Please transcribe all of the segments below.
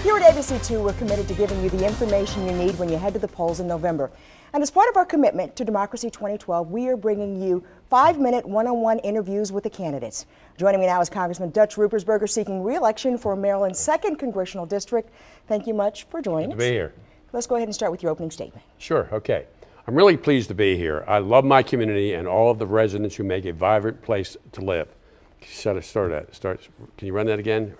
Here at ABC2, we're committed to giving you the information you need when you head to the polls in November. And as part of our commitment to Democracy 2012, we are bringing you 5-minute one-on-one interviews with the candidates. Joining me now is Congressman Dutch Ruppersberger, seeking re-election for Maryland's 2nd Congressional District. Thank you much for joining us. Good to be here. Let's go ahead and start with your opening statement. Sure, okay. I'm really pleased to be here. I love my community and all of the residents who make a vibrant place to live. Can you run that again?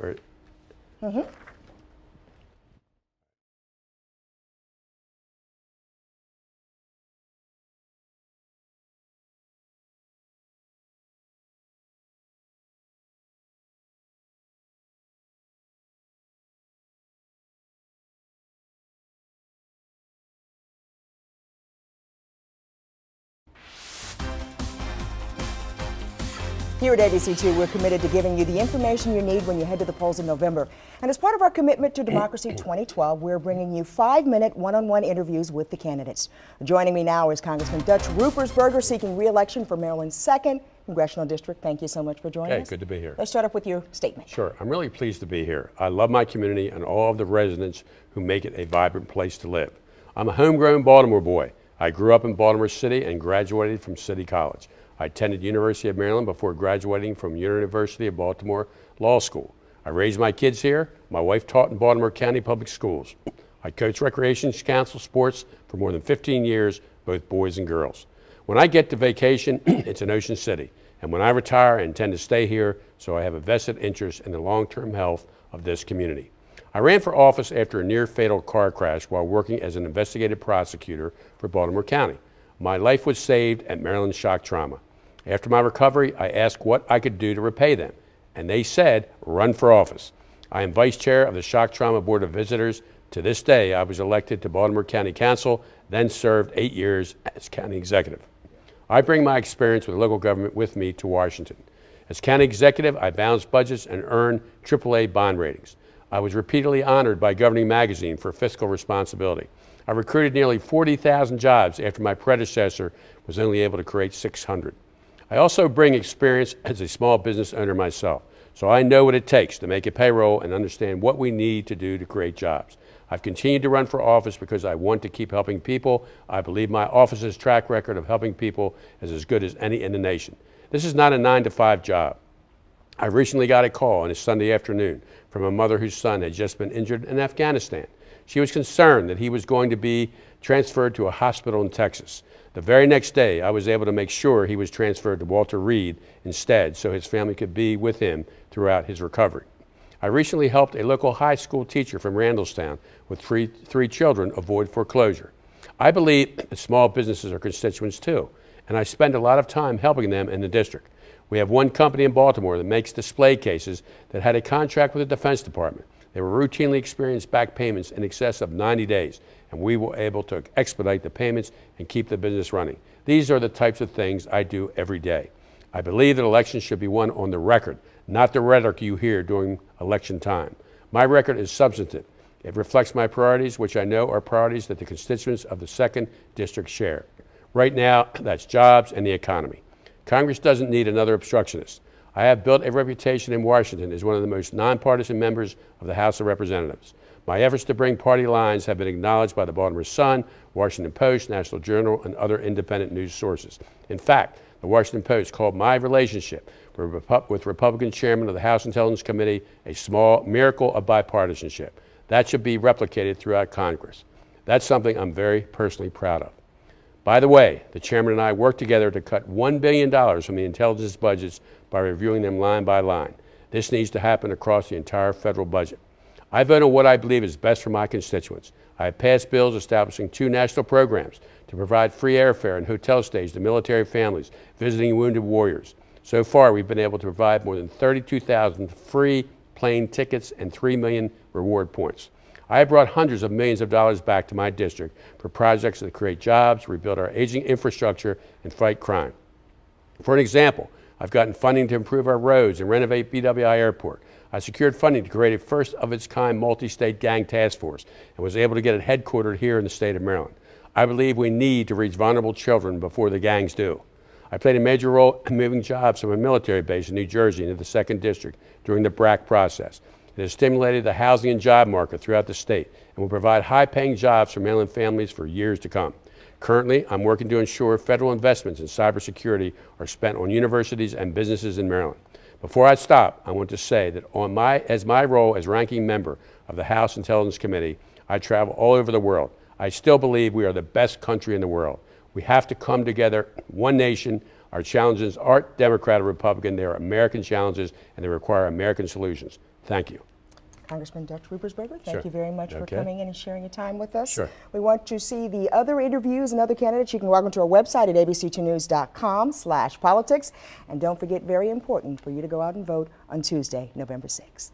Here at ABC2, we're committed to giving you the information you need when you head to the polls in November. And as part of our commitment to Democracy 2012, we're bringing you 5-minute one-on-one interviews with the candidates. Joining me now is Congressman Dutch Ruppersberger, seeking re-election for Maryland's 2nd Congressional District. Thank you so much for joining us. Good to be here. Let's start off with your statement. Sure. I'm really pleased to be here. I love my community and all of the residents who make it a vibrant place to live. I'm a homegrown Baltimore boy. I grew up in Baltimore City and graduated from City College. I attended University of Maryland before graduating from University of Baltimore Law School. I raised my kids here. My wife taught in Baltimore County Public Schools. I coached Recreation Council sports for more than 15 years, both boys and girls. When I get to vacation, it's in Ocean City. And when I retire, I intend to stay here, so I have a vested interest in the long-term health of this community. I ran for office after a near-fatal car crash while working as an investigative prosecutor for Baltimore County. My life was saved at Maryland Shock Trauma. After my recovery, I asked what I could do to repay them, and they said, run for office. I am vice chair of the Shock Trauma Board of Visitors. To this day, I was elected to Baltimore County Council, then served 8 years as county executive. I bring my experience with local government with me to Washington. As county executive, I balance budgets and earn AAA bond ratings. I was repeatedly honored by Governing Magazine for fiscal responsibility. I recruited nearly 40,000 jobs after my predecessor was only able to create 600. I also bring experience as a small business owner myself, so I know what it takes to make a payroll and understand what we need to do to create jobs. I've continued to run for office because I want to keep helping people. I believe my office's track record of helping people is as good as any in the nation. This is not a 9-to-5 job. I recently got a call on a Sunday afternoon from a mother whose son had just been injured in Afghanistan. She was concerned that he was going to be transferred to a hospital in Texas. The very next day, I was able to make sure he was transferred to Walter Reed instead, so his family could be with him throughout his recovery. I recently helped a local high school teacher from Randallstown with three children avoid foreclosure. I believe that small businesses are constituents too, and I spend a lot of time helping them in the district. We have one company in Baltimore that makes display cases that had a contract with the Defense Department. They were routinely experienced back payments in excess of 90 days, and we were able to expedite the payments and keep the business running. These are the types of things I do every day. I believe that elections should be won on the record, not the rhetoric you hear during election time. My record is substantive. It reflects my priorities, which I know are priorities that the constituents of the 2nd District share. Right now, that's jobs and the economy. Congress doesn't need another obstructionist. I have built a reputation in Washington as one of the most nonpartisan members of the House of Representatives. My efforts to bring party lines have been acknowledged by the Baltimore Sun, Washington Post, National Journal, and other independent news sources. In fact, the Washington Post called my relationship with Republican Chairman of the House Intelligence Committee a small miracle of bipartisanship. That should be replicated throughout Congress. That's something I'm very personally proud of. By the way, the chairman and I worked together to cut $1 billion from the intelligence budgets by reviewing them line by line. This needs to happen across the entire federal budget. I vote on what I believe is best for my constituents. I have passed bills establishing 2 national programs to provide free airfare and hotel stays to military families visiting wounded warriors. So far, we've been able to provide more than 32,000 free plane tickets and 3 million reward points. I have brought hundreds of millions of dollars back to my district for projects that create jobs, rebuild our aging infrastructure, and fight crime. For an example, I've gotten funding to improve our roads and renovate BWI Airport. I secured funding to create a first-of-its-kind multi-state gang task force and was able to get it headquartered here in the state of Maryland. I believe we need to reach vulnerable children before the gangs do. I played a major role in moving jobs from a military base in New Jersey into the 2nd District during the BRAC process. It has stimulated the housing and job market throughout the state and will provide high-paying jobs for Maryland families for years to come. Currently, I'm working to ensure federal investments in cybersecurity are spent on universities and businesses in Maryland. Before I stop, I want to say that as my role as ranking member of the House Intelligence Committee, I travel all over the world. I still believe we are the best country in the world. We have to come together, one nation. Our challenges aren't Democrat or Republican. They are American challenges, and they require American solutions. Thank you. Congressman Dr. Ruppersberger, thank Sure. you very much for coming in and sharing your time with us. Sure. We want to see the other interviews and other candidates. You can log onto our website at abc2news.com/politics. And don't forget, very important, for you to go out and vote on Tuesday, November 6th.